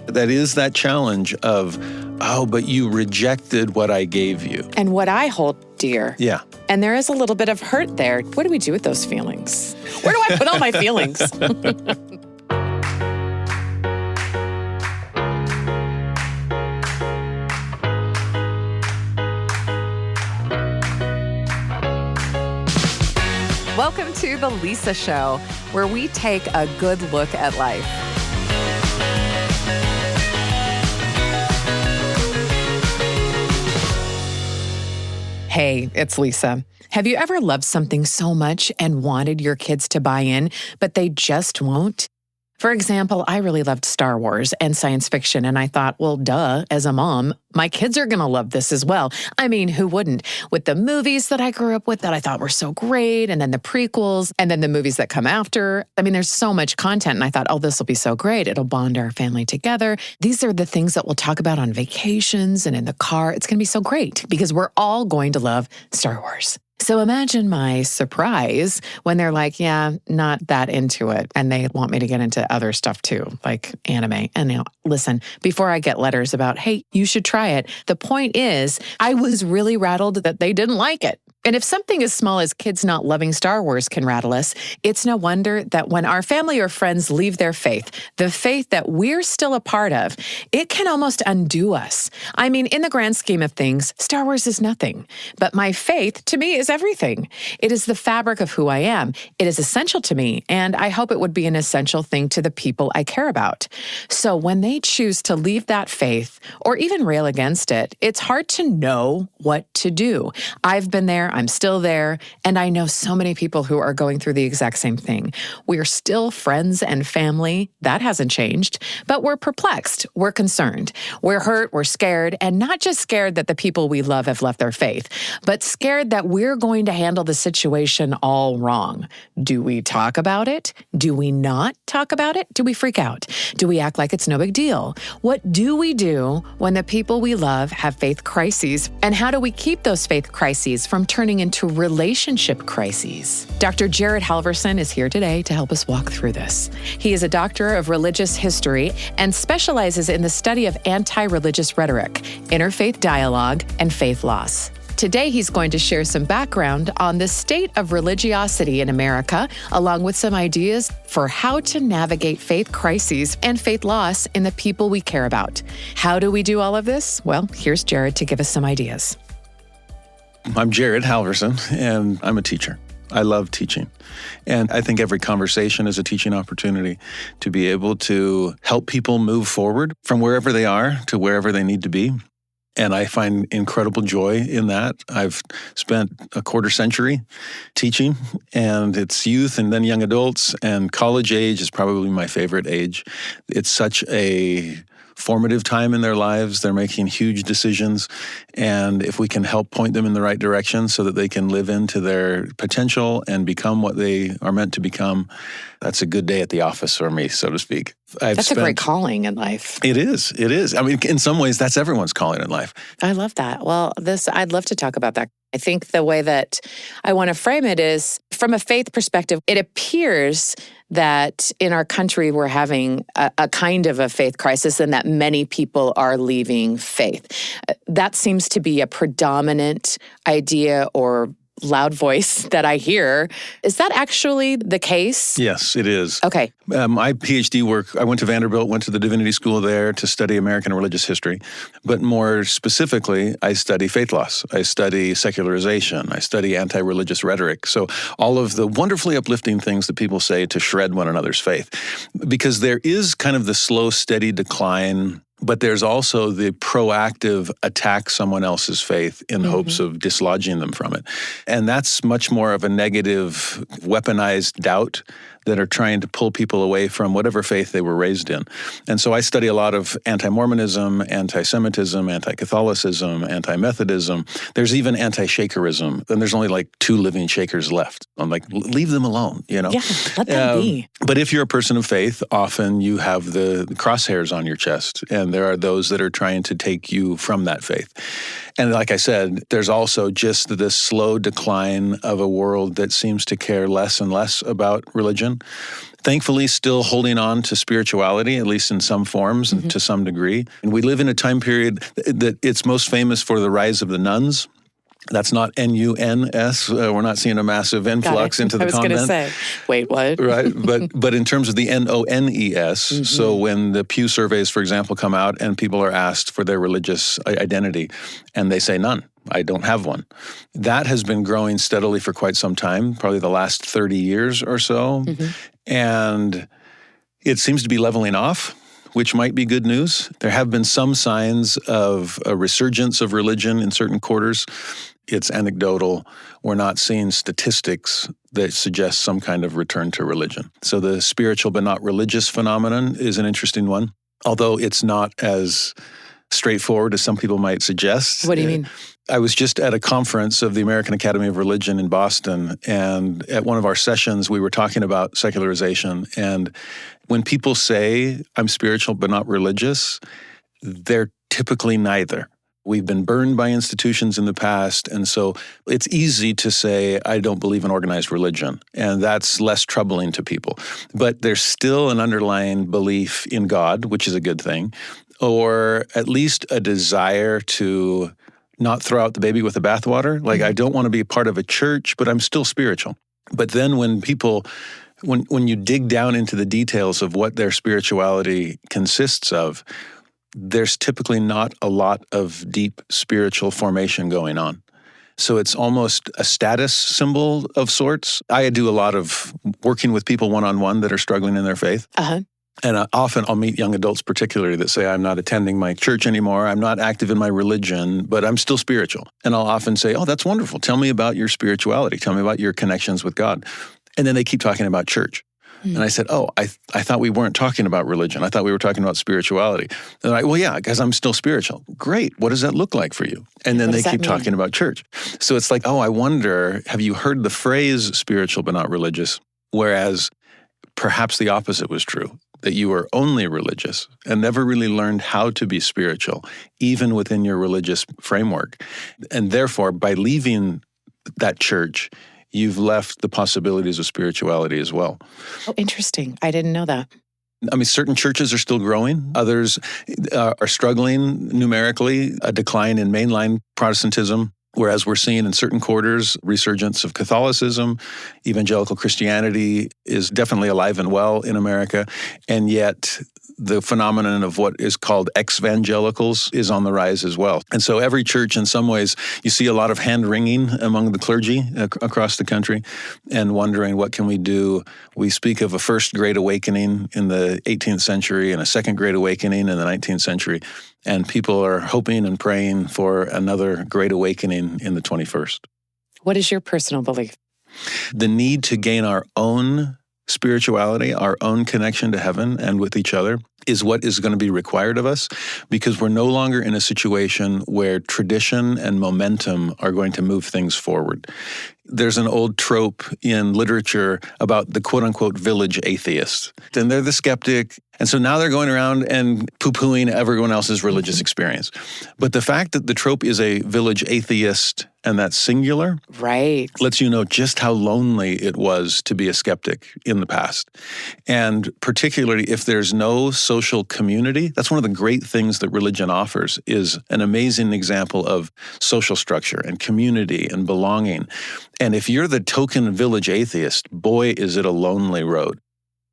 That is that challenge of, oh, but you rejected what I gave you. And what I hold dear. Yeah. And there is a little bit of hurt there. What do we do with those feelings? Where do I put all my feelings? Welcome to The Lisa Show, where we take a good look at life. Hey, it's Lisa. Have you ever loved something so much and wanted your kids to buy in, but they just won't? For example, I really loved Star Wars and science fiction, and I thought, well, duh, as a mom, my kids are going to love this as well. I mean, who wouldn't? With the movies that I grew up with that I thought were so great, and then the prequels, and then the movies that come after. I mean, there's so much content, and I thought, oh, this will be so great. It'll bond our family together. These are the things that we'll talk about on vacations and in the car. It's going to be so great because we're all going to love Star Wars. So imagine my surprise when they're like, yeah, not that into it. And they want me to get into other stuff too, like anime. And now, listen, before I get letters about, hey, you should try it. The point is, I was really rattled that they didn't like it. And if something as small as kids not loving Star Wars can rattle us, it's no wonder that when our family or friends leave their faith, the faith that we're still a part of, it can almost undo us. I mean, in the grand scheme of things, Star Wars is nothing. But my faith, to me, is everything. It is the fabric of who I am. It is essential to me, and I hope it would be an essential thing to the people I care about. So when they choose to leave that faith, or even rail against it, it's hard to know what to do. I've been there. I'm still there, and I know so many people who are going through the exact same thing. We're still friends and family. That hasn't changed, but we're perplexed. We're concerned. We're hurt. We're scared, and not just scared that the people we love have left their faith, but scared that we're going to handle the situation all wrong. Do we talk about it? Do we not talk about it? Do we freak out? Do we act like it's no big deal? What do we do when the people we love have faith crises? And how do we keep those faith crises from turning into relationship crises? Dr. Jared Halverson is here today to help us walk through this. He is a doctor of religious history and specializes in the study of anti-religious rhetoric, interfaith dialogue, and faith loss. Today, he's going to share some background on the state of religiosity in America, along with some ideas for how to navigate faith crises and faith loss in the people we care about. How do we do all of this? Well, here's Jared to give us some ideas. I'm Jared Halverson, and I'm a teacher. I love teaching. And I think every conversation is a teaching opportunity to be able to help people move forward from wherever they are to wherever they need to be. And I find incredible joy in that. I've spent a quarter century teaching, and it's youth and then young adults, and college age is probably my favorite age. It's such a formative time in their lives. They're making huge decisions. And if we can help point them in the right direction so that they can live into their potential and become what they are meant to become, that's a good day at the office for me, so to speak. That's a great calling in life. It is. It is. I mean, in some ways, that's everyone's calling in life. I love that. Well, I'd love to talk about that. I think the way that I want to frame it is from a faith perspective. It appears that in our country, we're having a kind of a faith crisis and that many people are leaving faith. That seems to be a predominant idea or loud voice that I hear. Is that actually the case? Yes, it is. Okay. My PhD work, I went to Vanderbilt, went to the Divinity School there to study American religious history. But more specifically, I study faith loss. I study secularization. I study anti-religious rhetoric. So all of the wonderfully uplifting things that people say to shred one another's faith. Because there is kind of the slow, steady decline, but there's also the proactive attack someone else's faith in hopes of dislodging them from it. And that's much more of a negative, weaponized doubt that are trying to pull people away from whatever faith they were raised in. And so I study a lot of anti-Mormonism, anti-Semitism, anti-Catholicism, anti-Methodism. There's even anti-Shakerism. And there's only like 2 living Shakers left. I'm like, leave them alone, you know? Yeah, let them be. But if you're a person of faith, often you have the crosshairs on your chest. And there are those that are trying to take you from that faith. And like I said, there's also just this slow decline of a world that seems to care less and less about religion. Thankfully, still holding on to spirituality, at least in some forms and to some degree. And we live in a time period that it's most famous for the rise of the nuns. That's not N-U-N-S. We're not seeing a massive influx into the convent. I was going to say, wait, what? Right, but in terms of the N-O-N-E-S, so when the Pew surveys, for example, come out and people are asked for their religious identity, and they say none. I don't have one. That has been growing steadily for quite some time, probably the last 30 years or so. And it seems to be leveling off, which might be good news. There have been some signs of a resurgence of religion in certain quarters. It's anecdotal. We're not seeing statistics that suggest some kind of return to religion. So the spiritual but not religious phenomenon is an interesting one, although it's not as straightforward as some people might suggest. What do you mean? I was just at a conference of the American Academy of Religion in Boston, and at one of our sessions, we were talking about secularization. And when people say, I'm spiritual but not religious, they're typically neither. We've been burned by institutions in the past, and so it's easy to say, I don't believe in organized religion, and that's less troubling to people. But there's still an underlying belief in God, which is a good thing, or at least a desire to not throw out the baby with the bathwater. Like, I don't want to be a part of a church, but I'm still spiritual. But then when people, when you dig down into the details of what their spirituality consists of, there's typically not a lot of deep spiritual formation going on. So it's almost a status symbol of sorts. I do a lot of working with people one-on-one that are struggling in their faith. And often I'll meet young adults particularly that say, I'm not attending my church anymore, I'm not active in my religion, but I'm still spiritual. And I'll often say, oh, that's wonderful. Tell me about your spirituality. Tell me about your connections with God. And then they keep talking about church. And I said, oh, I thought we weren't talking about religion. I thought we were talking about spirituality. And they're like, well, yeah, because I'm still spiritual. Great. What does that look like for you? And then they keep talking about church. So it's like, oh, I wonder, have you heard the phrase spiritual but not religious? Whereas perhaps the opposite was true, that you were only religious and never really learned how to be spiritual, even within your religious framework. And therefore, by leaving that church, you've left the possibilities of spirituality as well. Oh, interesting. I didn't know that. I mean, certain churches are still growing. Others are struggling numerically, a decline in mainline Protestantism. Whereas we're seeing in certain quarters resurgence of Catholicism, evangelical Christianity is definitely alive and well in America, and yet the phenomenon of what is called ex-evangelicals is on the rise as well. And so every church, in some ways, you see a lot of hand-wringing among the clergy across the country and wondering, what can we do? We speak of a first Great Awakening in the 18th century and a second Great Awakening in the 19th century. And people are hoping and praying for another Great Awakening in the 21st. What is your personal belief? The need to gain our own spirituality, our own connection to heaven and with each other, is what is going to be required of us, because we're no longer in a situation where tradition and momentum are going to move things forward. There's an old trope in literature about the quote-unquote village atheist. And they're the skeptic. And so now they're going around and poo-pooing everyone else's religious experience. But the fact that the trope is a village atheist, and that's singular, right, lets you know just how lonely it was to be a skeptic in the past. And particularly if there's no social community, that's one of the great things that religion offers, is an amazing example of social structure and community and belonging. And if you're the token village atheist, boy, is it a lonely road.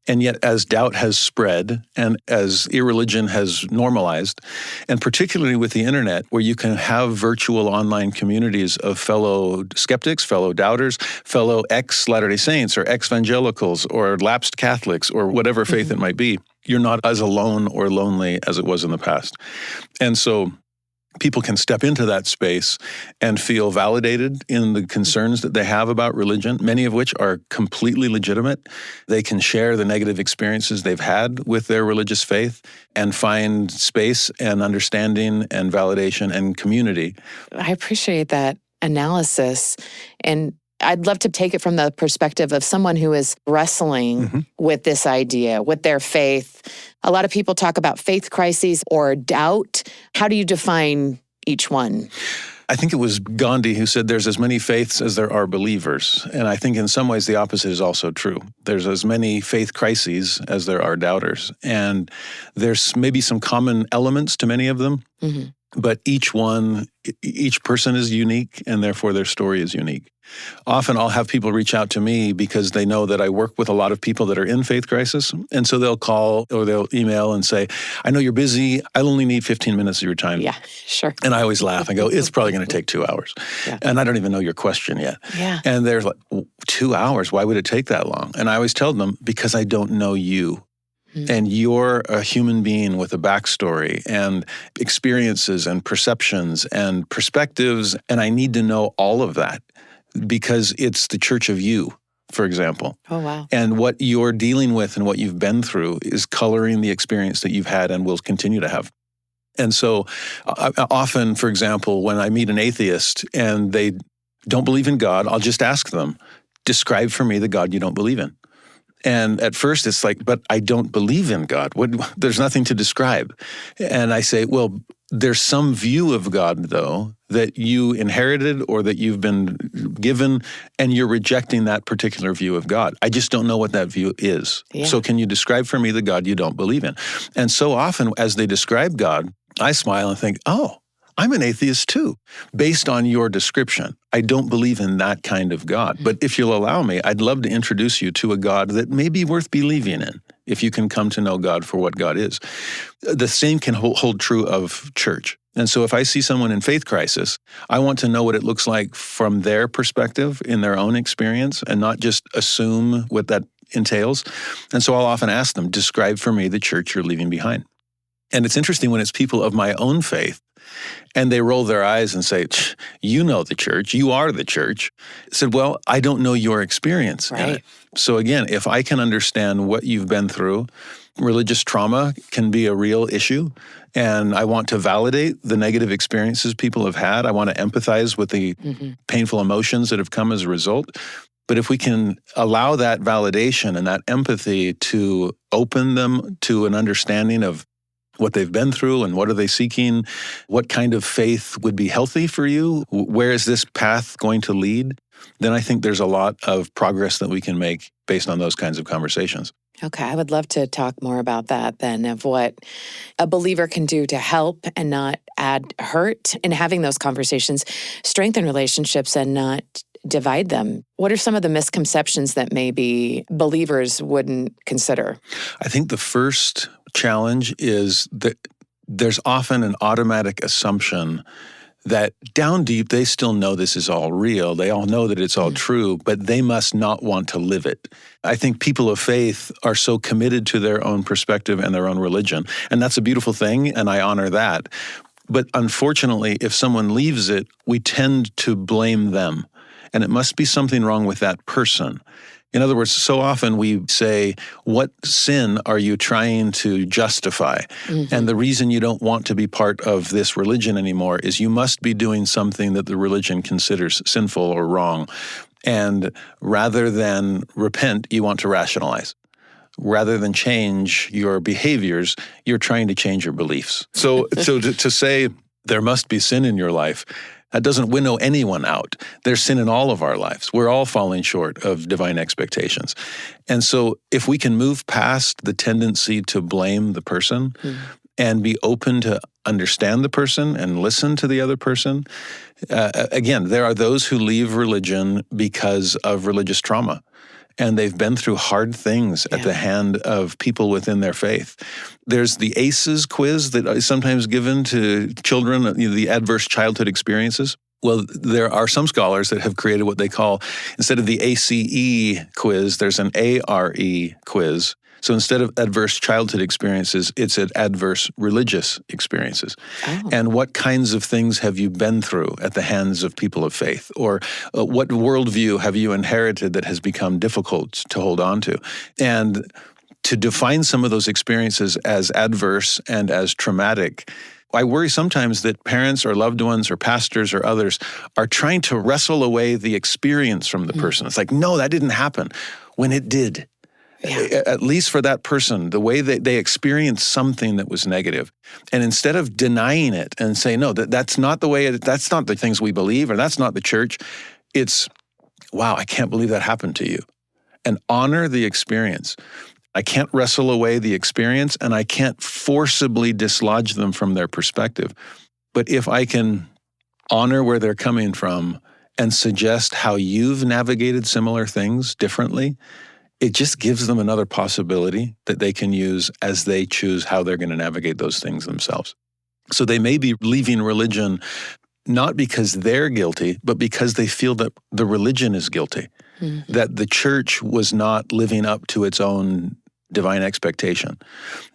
And yet, as doubt has spread and as irreligion has normalized, and particularly with the internet, where you can have virtual online communities of fellow skeptics, fellow doubters, fellow ex-Latter-day Saints or ex-evangelicals or lapsed Catholics or whatever faith it might be, you're not as alone or lonely as it was in the past. And so people can step into that space and feel validated in the concerns that they have about religion, many of which are completely legitimate. They can share the negative experiences they've had with their religious faith and find space and understanding and validation and community. I appreciate that analysis. And I'd love to take it from the perspective of someone who is wrestling with this idea, with their faith. A lot of people talk about faith crises or doubt. How do you define each one? I think it was Gandhi who said there's as many faiths as there are believers. And I think in some ways the opposite is also true. There's as many faith crises as there are doubters. And there's maybe some common elements to many of them, but each person is unique, and therefore their story is unique. Often I'll have people reach out to me because they know that I work with a lot of people that are in faith crisis. And so they'll call or they'll email and say, I know you're busy. I only need 15 minutes of your time. Yeah, sure. And I always laugh and go, it's probably going to take 2 hours. Yeah. And I don't even know your question yet. Yeah. And they're like, 2 hours? Why would it take that long? And I always tell them, because I don't know you. And you're a human being with a backstory and experiences and perceptions and perspectives. And I need to know all of that because it's the church of you, for example. Oh, wow. And what you're dealing with and what you've been through is coloring the experience that you've had and will continue to have. And so often, for example, when I meet an atheist and they don't believe in God, I'll just ask them, describe for me the God you don't believe in. And at first it's like, but I don't believe in God. There's nothing to describe. And I say, well, there's some view of God, though, that you inherited or that you've been given, and you're rejecting that particular view of God. I just don't know what that view is. Yeah. So can you describe for me the God you don't believe in? And so often as they describe God, I smile and think, oh, I'm an atheist too, based on your description. I don't believe in that kind of God. But if you'll allow me, I'd love to introduce you to a God that may be worth believing in, if you can come to know God for what God is. The same can hold true of church. And so if I see someone in faith crisis, I want to know what it looks like from their perspective, in their own experience, and not just assume what that entails. And so I'll often ask them, describe for me the church you're leaving behind. And it's interesting when it's people of my own faith, and they roll their eyes and say, you know the church, you are the church. I said, well, I don't know your experience in it. So again, if I can understand what you've been through, religious trauma can be a real issue, and I want to validate the negative experiences people have had. I want to empathize with the painful emotions that have come as a result. But if we can allow that validation and that empathy to open them to an understanding of what they've been through and what are they seeking, what kind of faith would be healthy for you, where is this path going to lead, then I think there's a lot of progress that we can make based on those kinds of conversations. Okay, I would love to talk more about that then, of what a believer can do to help and not add hurt in having those conversations, strengthen relationships and not divide them. What are some of the misconceptions that maybe believers wouldn't consider? I think the first challenge is that there's often an automatic assumption that down deep, they still know this is all real. They all know that it's all true, but they must not want to live it. I think people of faith are so committed to their own perspective and their own religion, and that's a beautiful thing, and I honor that. But unfortunately, if someone leaves it, we tend to blame them, and it must be something wrong with that person. In other words, so often we say, what sin are you trying to justify? And the reason you don't want to be part of this religion anymore is you must be doing something that the religion considers sinful or wrong. And rather than repent, you want to rationalize. Rather than change your behaviors, you're trying to change your beliefs. So to say there must be sin in your life, that doesn't winnow anyone out. There's sin in all of our lives. We're all falling short of divine expectations. And so if we can move past the tendency to blame the person and be open to understand the person and listen to the other person, again, there are those who leave religion because of religious trauma. And they've been through hard things at the hand of people within their faith. There's the ACEs quiz that is sometimes given to children, the adverse childhood experiences. Well, there are some scholars that have created what they call, instead of the ACE quiz, there's an ARE quiz. So instead of adverse childhood experiences, it's at adverse religious experiences. Oh. And what kinds of things have you been through at the hands of people of faith? Or what worldview have you inherited that has become difficult to hold on to? And to define some of those experiences as adverse and as traumatic, I worry sometimes that parents or loved ones or pastors or others are trying to wrestle away the experience from the person. It's like, no, that didn't happen, when it did. At least for that person, the way that they experienced something that was negative. And instead of denying it and saying, no, that's not the way, that's not the things we believe, or that's not the church, it's, wow, I can't believe that happened to you. And honor the experience. I can't wrestle away the experience, and I can't forcibly dislodge them from their perspective. But if I can honor where they're coming from and suggest how you've navigated similar things differently, it just gives them another possibility that they can use as they choose how they're going to navigate those things themselves. So they may be leaving religion not because they're guilty, but because they feel that the religion is guilty, that the church was not living up to its own divine expectation.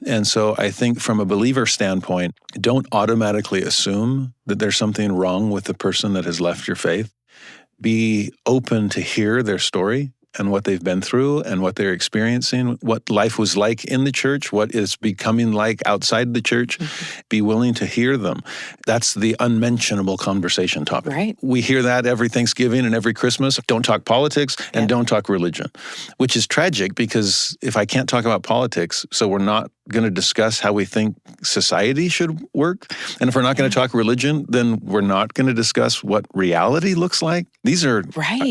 And so I think from a believer standpoint, don't automatically assume that there's something wrong with the person that has left your faith. Be open to hear their story and what they've been through and what they're experiencing, what life was like in the church, what is becoming like outside the church. Be willing to hear them. That's the unmentionable conversation topic. Right. We hear that every Thanksgiving and every Christmas. Don't talk politics and don't talk religion, which is tragic because if I can't talk about politics, so we're not going to discuss how we think society should work. And if we're not going to talk religion, then we're not going to discuss what reality looks like. These are,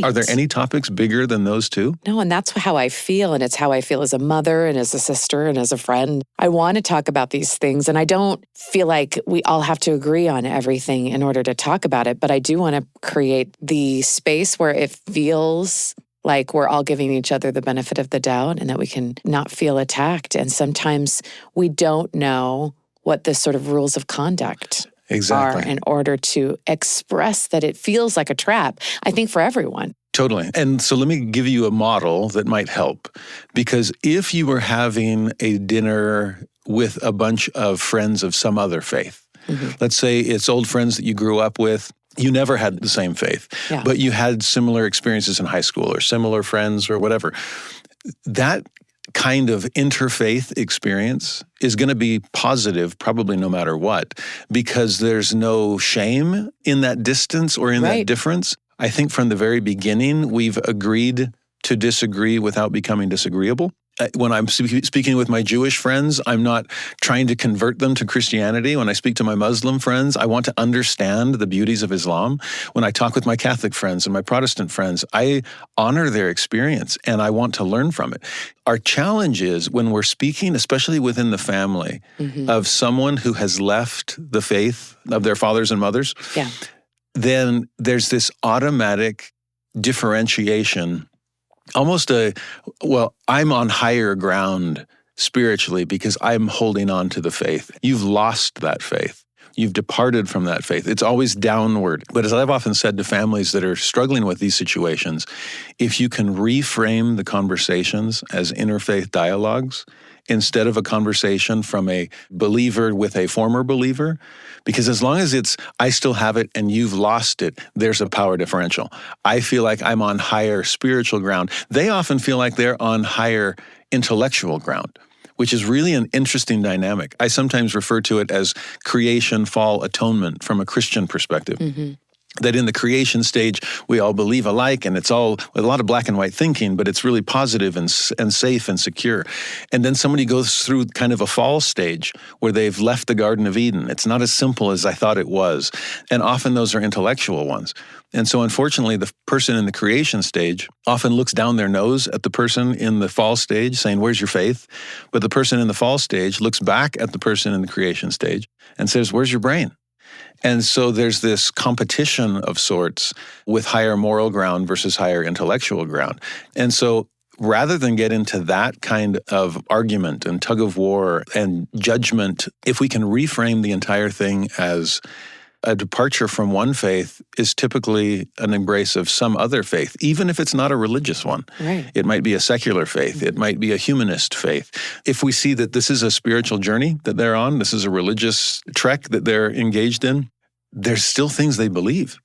are there any topics bigger than those two? No, and that's how I feel. And it's how I feel as a mother and as a sister and as a friend. I want to talk about these things. And I don't feel like we all have to agree on everything in order to talk about it. But I do want to create the space where it feels like we're all giving each other the benefit of the doubt and that we can not feel attacked. And sometimes we don't know what the sort of rules of conduct are in order to express that it feels like a trap, I think, for everyone. Totally. And so let me give you a model that might help. Because if you were having a dinner with a bunch of friends of some other faith, let's say it's old friends that you grew up with, you never had the same faith, but you had similar experiences in high school or similar friends or whatever. That kind of interfaith experience is going to be positive probably no matter what, because there's no shame in that distance or in that difference. I think from the very beginning, we've agreed to disagree without becoming disagreeable. When I'm speaking with my Jewish friends, I'm not trying to convert them to Christianity. When I speak to my Muslim friends, I want to understand the beauties of Islam. When I talk with my Catholic friends and my Protestant friends, I honor their experience and I want to learn from it. Our challenge is when we're speaking, especially within the family, of someone who has left the faith of their fathers and mothers, then there's this automatic differentiation. Almost I'm on higher ground spiritually because I'm holding on to the faith. You've lost that faith. You've departed from that faith. It's always downward. But as I've often said to families that are struggling with these situations, if you can reframe the conversations as interfaith dialogues instead of a conversation from a believer with a former believer, because as long as it's, I still have it and you've lost it, there's a power differential. I feel like I'm on higher spiritual ground. They often feel like they're on higher intellectual ground, which is really an interesting dynamic. I sometimes refer to it as creation, fall, atonement from a Christian perspective. That in the creation stage, we all believe alike, and it's all a lot of black and white thinking, but it's really positive and safe and secure. And then somebody goes through kind of a fall stage where they've left the Garden of Eden. It's not as simple as I thought it was. And often those are intellectual ones. And so unfortunately, the person in the creation stage often looks down their nose at the person in the fall stage saying, where's your faith? But the person in the fall stage looks back at the person in the creation stage and says, where's your brain? And so there's this competition of sorts with higher moral ground versus higher intellectual ground. And so rather than get into that kind of argument and tug of war and judgment, if we can reframe the entire thing as a departure from one faith is typically an embrace of some other faith, even if it's not a religious one. It might be a secular faith. It might be a humanist faith. If we see that this is a spiritual journey that they're on, this is a religious trek that they're engaged in, there's still things they believe.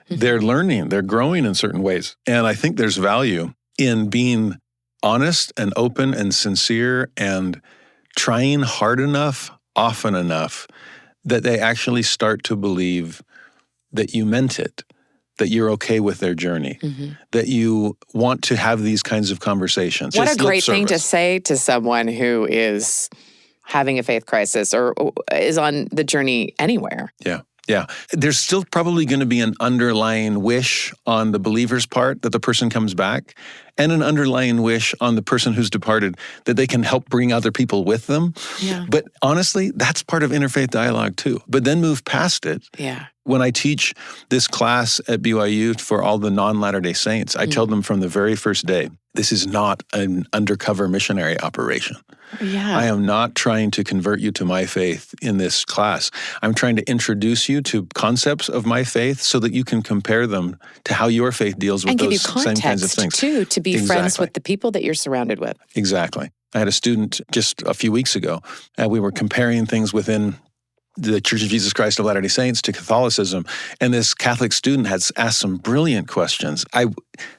They're learning, they're growing in certain ways. And I think there's value in being honest and open and sincere and trying hard enough, often enough, that they actually start to believe that you meant it, that you're okay with their journey, that you want to have these kinds of conversations. What Just a lip great thing to service. say to someone who is having a faith crisis or is on the journey anywhere. Yeah. Yeah. There's still probably going to be an underlying wish on the believer's part that the person comes back, and an underlying wish on the person who's departed that they can help bring other people with them. Yeah. But honestly, that's part of interfaith dialogue too. But then move past it. Yeah. When I teach this class at BYU for all the non-Latter-day Saints, I tell them from the very first day, this is not an undercover missionary operation. Yeah. I am not trying to convert you to my faith in this class. I'm trying to introduce you to concepts of my faith so that you can compare them to how your faith deals with and give you those same kinds of context, things. too, to be friends with the people that you're surrounded with. Exactly. I had a student just a few weeks ago, and we were comparing things within the Church of Jesus Christ of Latter-day Saints to Catholicism, and this Catholic student had asked some brilliant questions. I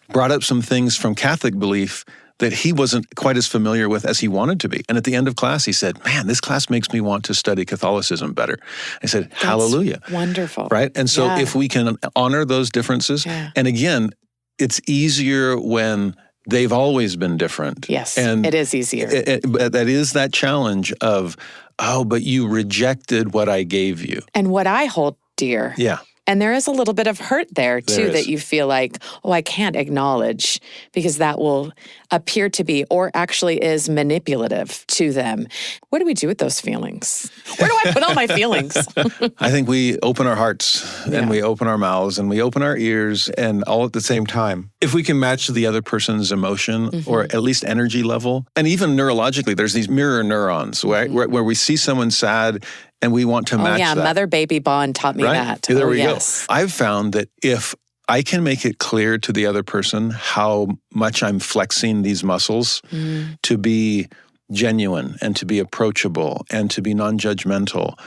brought up some things from Catholic belief that he wasn't quite as familiar with as he wanted to be. And at the end of class, he said, man, this class makes me want to study Catholicism better. I said, hallelujah. Wonderful. Right? And so if we can honor those differences, and again, it's easier when they've always been different. Yes, and it is easier. That is that challenge of, oh, but you rejected what I gave you. And what I hold dear. Yeah. And there is a little bit of hurt there, too, that you feel like, oh, I can't acknowledge because that will appear to be or actually is manipulative to them. What do we do with those feelings? Where do I put all my feelings? I think we open our hearts and we open our mouths and we open our ears and all at the same time. If we can match the other person's emotion or at least energy level, and even neurologically, there's these mirror neurons, right? Where we see someone sad and we want to match that. Mother-baby bond taught me that. There we go. I've found that if I can make it clear to the other person how much I'm flexing these muscles to be genuine and to be approachable and to be non-judgmental,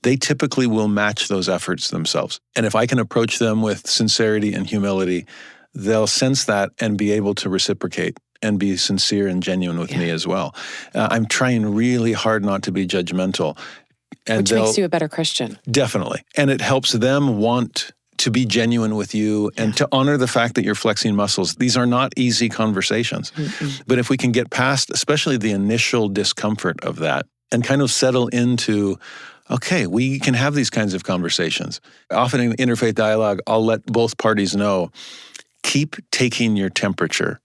they typically will match those efforts themselves. And if I can approach them with sincerity and humility, they'll sense that and be able to reciprocate and be sincere and genuine with me as well. I'm trying really hard not to be judgmental. And which makes you a better Christian. Definitely. And it helps them want to be genuine with you and to honor the fact that you're flexing muscles. These are not easy conversations. But if we can get past, especially the initial discomfort of that, and kind of settle into, okay, we can have these kinds of conversations. Often in interfaith dialogue, I'll let both parties know, keep taking your temperature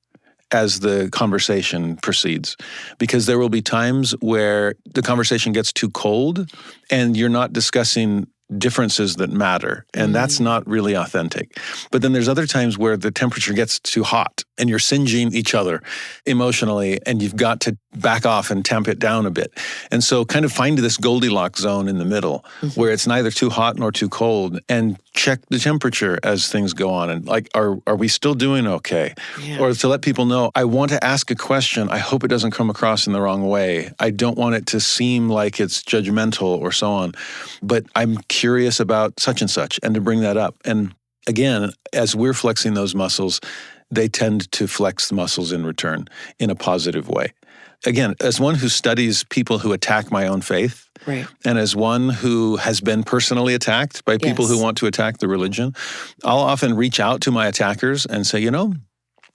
as the conversation proceeds, because there will be times where the conversation gets too cold and you're not discussing differences that matter, and that's not really authentic. But then there's other times where the temperature gets too hot and you're singeing each other emotionally, and you've got to back off and tamp it down a bit. And so kind of find this Goldilocks zone in the middle where it's neither too hot nor too cold, and check the temperature as things go on. And like, are we still doing okay? Or to let people know, I want to ask a question. I hope it doesn't come across in the wrong way. I don't want it to seem like it's judgmental or so on, but I'm curious about such and such, and to bring that up. And again, as we're flexing those muscles, they tend to flex the muscles in return in a positive way. Again, as one who studies people who attack my own faith, and as one who has been personally attacked by people who want to attack the religion, I'll often reach out to my attackers and say, no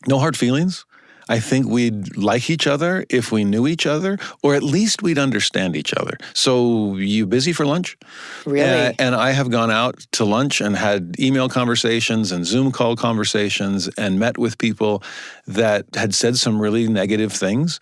hard feelings. I think we'd like each other if we knew each other, or at least we'd understand each other. So you busy for lunch? Really? And I have gone out to lunch and had email conversations and Zoom call conversations and met with people that had said some really negative things,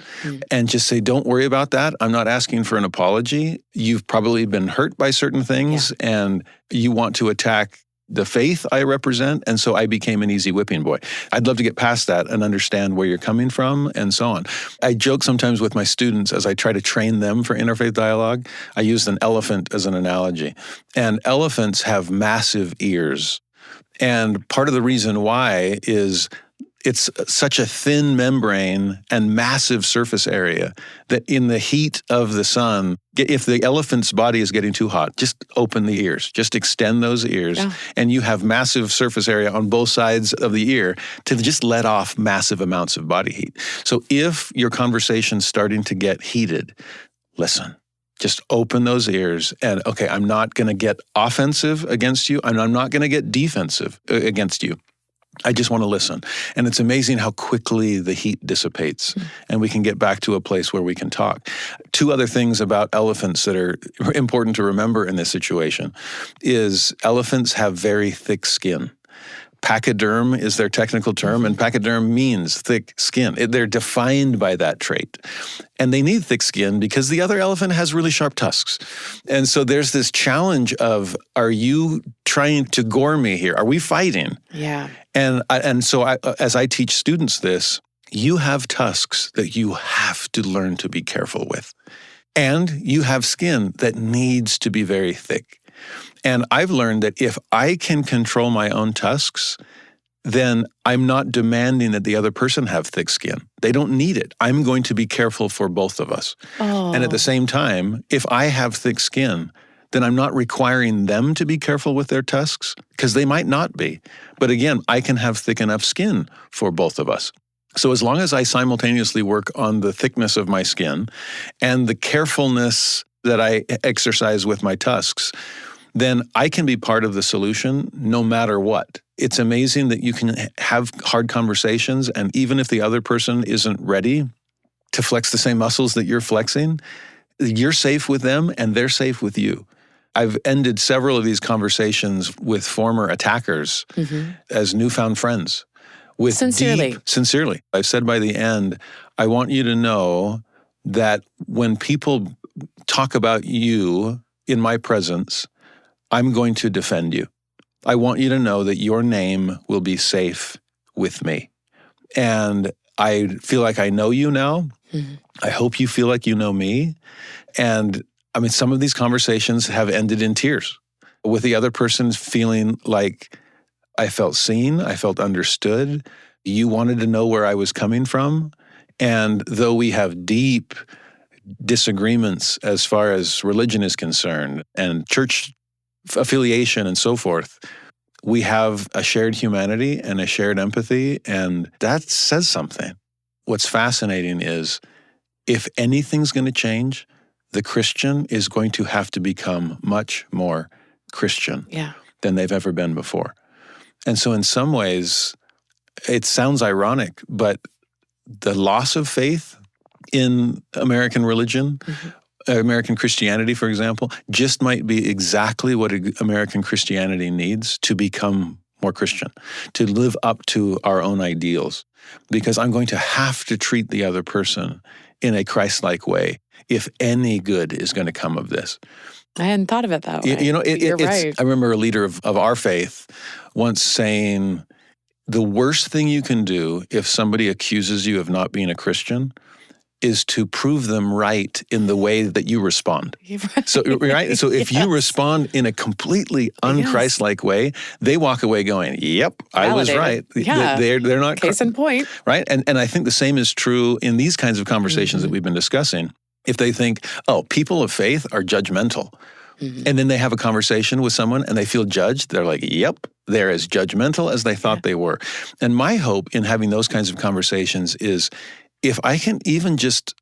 and just say, don't worry about that. I'm not asking for an apology. You've probably been hurt by certain things and you want to attack the faith I represent, and so I became an easy whipping boy. I'd love to get past that and understand where you're coming from and so on. I joke sometimes with my students as I try to train them for interfaith dialogue. I used an elephant as an analogy, and elephants have massive ears. And part of the reason why is it's such a thin membrane and massive surface area that in the heat of the sun, if the elephant's body is getting too hot, just open the ears, just extend those ears, and you have massive surface area on both sides of the ear to just let off massive amounts of body heat. So if your conversation's starting to get heated, listen. Just open those ears and, okay, I'm not going to get offensive against you, and I'm not going to get defensive against you. I just want to listen. And it's amazing how quickly the heat dissipates and we can get back to a place where we can talk. Two other things about elephants that are important to remember in this situation is elephants have very thick skin. Pachyderm is their technical term, and pachyderm means thick skin. They're defined by that trait. And they need thick skin because the other elephant has really sharp tusks. And so there's this challenge of, are you trying to gore me here? Are we fighting? Yeah. And so as I teach students this, you have tusks that you have to learn to be careful with. And you have skin that needs to be very thick. And I've learned that if I can control my own tusks, then I'm not demanding that the other person have thick skin. They don't need it. I'm going to be careful for both of us. Oh. And at the same time, if I have thick skin, then I'm not requiring them to be careful with their tusks, because they might not be. But again, I can have thick enough skin for both of us. So as long as I simultaneously work on the thickness of my skin and the carefulness that I exercise with my tusks, then I can be part of the solution no matter what. It's amazing that you can have hard conversations, and even if the other person isn't ready to flex the same muscles that you're flexing, you're safe with them and they're safe with you. I've ended several of these conversations with former attackers as newfound friends. With sincerely. I've said by the end, I want you to know that when people talk about you in my presence, I'm going to defend you. I want you to know that your name will be safe with me. And I feel like I know you now. I hope you feel like you know me. And I mean, some of these conversations have ended in tears, with the other person feeling like I felt seen, I felt understood. You wanted to know where I was coming from. And though we have deep disagreements as far as religion is concerned and church affiliation and so forth, we have a shared humanity and a shared empathy, and that says something. What's fascinating is, if anything's going to change, the Christian is going to have to become much more Christian than they've ever been before. And so in some ways, it sounds ironic, but the loss of faith in American religion, American Christianity, for example, just might be exactly what American Christianity needs to become more Christian, to live up to our own ideals. Because I'm going to have to treat the other person in a Christlike way if any good is going to come of this. I hadn't thought of it that way. You're right. I remember a leader of our faith once saying, the worst thing you can do if somebody accuses you of not being a Christian is to prove them right in the way that you respond. So if you respond in a completely un-Christ-like way, they walk away going, yep, I was right. Yeah. They're not. Case in point. Right? And I think the same is true in these kinds of conversations that we've been discussing. If they think, oh, people of faith are judgmental, and then they have a conversation with someone and they feel judged, they're like, yep, they're as judgmental as they thought they were. And my hope in having those kinds of conversations is, if I can even just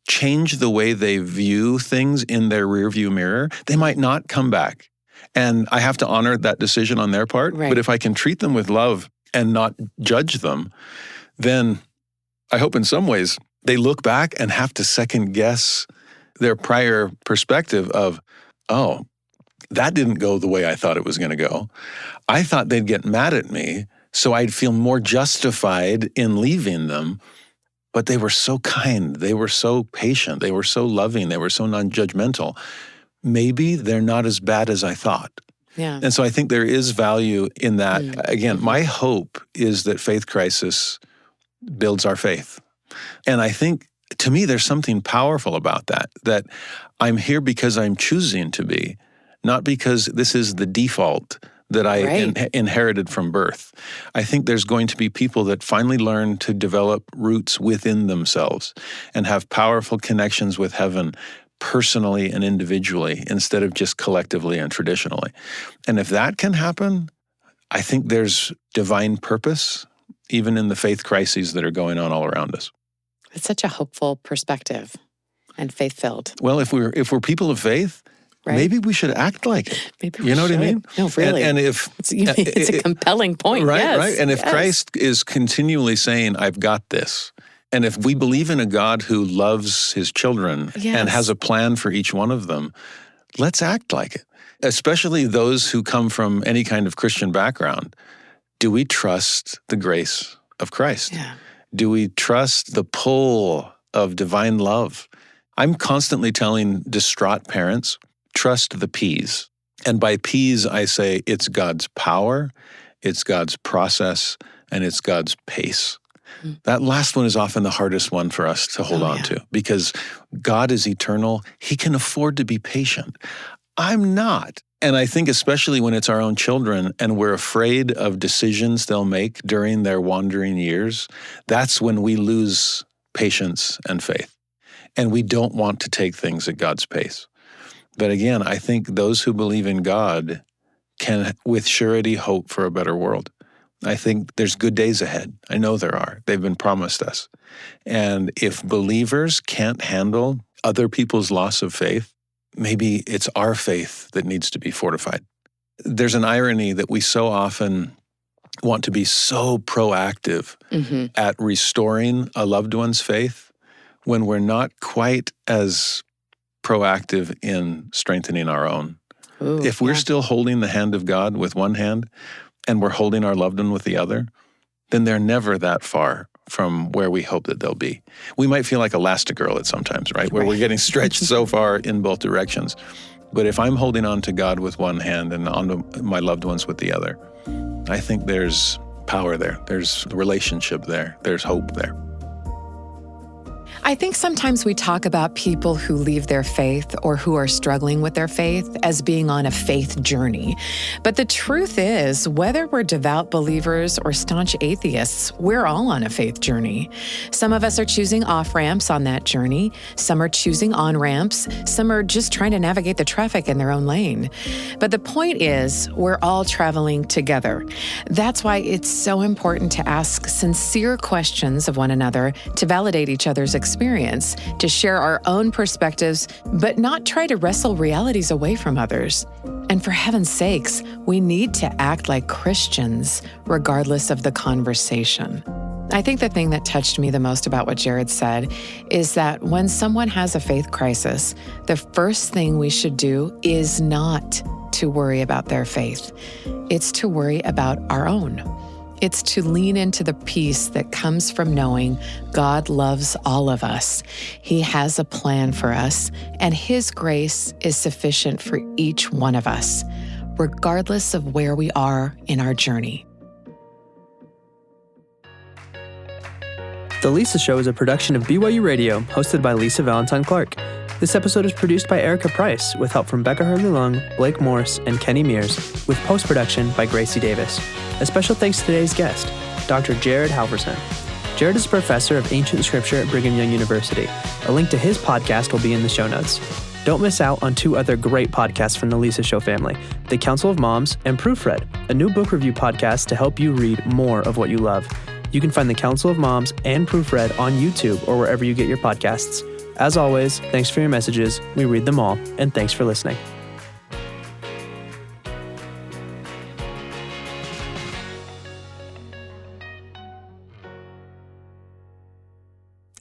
change the way they view things in their rearview mirror, they might not come back. And I have to honor that decision on their part. Right. But if I can treat them with love and not judge them, then I hope in some ways they look back and have to second guess their prior perspective of, oh, that didn't go the way I thought it was going to go. I thought they'd get mad at me, so I'd feel more justified in leaving them. But they were so kind, they were so patient, they were so loving, they were so non-judgmental. Maybe they're not as bad as I thought. Yeah. And so I think there is value in that. Again, my hope is that Faith Crisis builds our faith. And I think, to me, there's something powerful about that I'm here because I'm choosing to be, not because this is the default that I inherited from birth. I think there's going to be people that finally learn to develop roots within themselves and have powerful connections with heaven personally and individually instead of just collectively and traditionally. And if that can happen, I think there's divine purpose even in the faith crises that are going on all around us. It's such a hopeful perspective. And faith-filled. Well, if we're people of faith, right? Maybe we should act like it. Maybe we You know what I mean? No, really. And if it's a compelling point, right, yes. Right. And if Christ is continually saying, "I've got this," and if we believe in a God who loves his children and has a plan for each one of them, let's act like it. Especially those who come from any kind of Christian background. Do we trust the grace of Christ? Yeah. Do we trust the pull of divine love? I'm constantly telling distraught parents, trust the P's. And by P's, I say it's God's power, it's God's process, and it's God's pace. That last one is often the hardest one for us to hold on to because God is eternal. He can afford to be patient. I'm not. And I think especially when it's our own children and we're afraid of decisions they'll make during their wandering years, that's when we lose patience and faith. And we don't want to take things at God's pace. But again, I think those who believe in God can with surety hope for a better world. I think there's good days ahead. I know there are. They've been promised us. And if believers can't handle other people's loss of faith, maybe it's our faith that needs to be fortified. There's an irony that we so often want to be so proactive at restoring a loved one's faith when we're not quite as proactive in strengthening our own. Ooh, if we're still holding the hand of God with one hand and we're holding our loved one with the other, then they're never that far from where we hope that they'll be. We might feel like Elastigirl at sometimes, right? Where we're getting stretched so far in both directions. But if I'm holding on to God with one hand and on to my loved ones with the other, I think there's power there. There's relationship there. There's hope there. I think sometimes we talk about people who leave their faith or who are struggling with their faith as being on a faith journey. But the truth is, whether we're devout believers or staunch atheists, we're all on a faith journey. Some of us are choosing off-ramps on that journey. Some are choosing on-ramps. Some are just trying to navigate the traffic in their own lane. But the point is, we're all traveling together. That's why it's so important to ask sincere questions of one another to validate each other's experience, to share our own perspectives, but not try to wrestle realities away from others. And for heaven's sakes, we need to act like Christians, regardless of the conversation. I think the thing that touched me the most about what Jared said is that when someone has a faith crisis, the first thing we should do is not to worry about their faith. It's to worry about our own. It's to lean into the peace that comes from knowing God loves all of us. He has a plan for us, and His grace is sufficient for each one of us, regardless of where we are in our journey. The Lisa Show is a production of BYU Radio, hosted by Lisa Valentine Clark. This episode is produced by Erica Price, with help from Becca Hurley-Lung, Blake Morse, and Kenny Mears, with post-production by Gracie Davis. A special thanks to today's guest, Dr. Jared Halverson. Jared is a professor of ancient scripture at Brigham Young University. A link to his podcast will be in the show notes. Don't miss out on two other great podcasts from the Lisa Show family, The Council of Moms and Proofread, a new book review podcast to help you read more of what you love. You can find The Council of Moms and Proofread on YouTube or wherever you get your podcasts. As always, thanks for your messages. We read them all, and thanks for listening.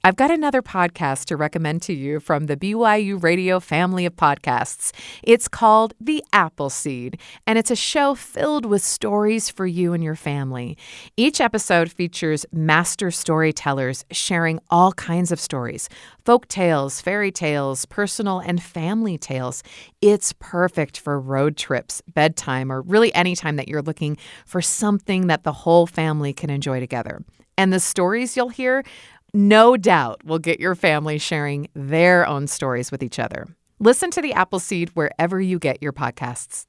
I've got another podcast to recommend to you from the BYU Radio family of podcasts. It's called The Appleseed, and it's a show filled with stories for you and your family. Each episode features master storytellers sharing all kinds of stories, folk tales, fairy tales, personal and family tales. It's perfect for road trips, bedtime, or really any time that you're looking for something that the whole family can enjoy together. And the stories you'll hear, no doubt, will get your family sharing their own stories with each other. Listen to The Appleseed wherever you get your podcasts.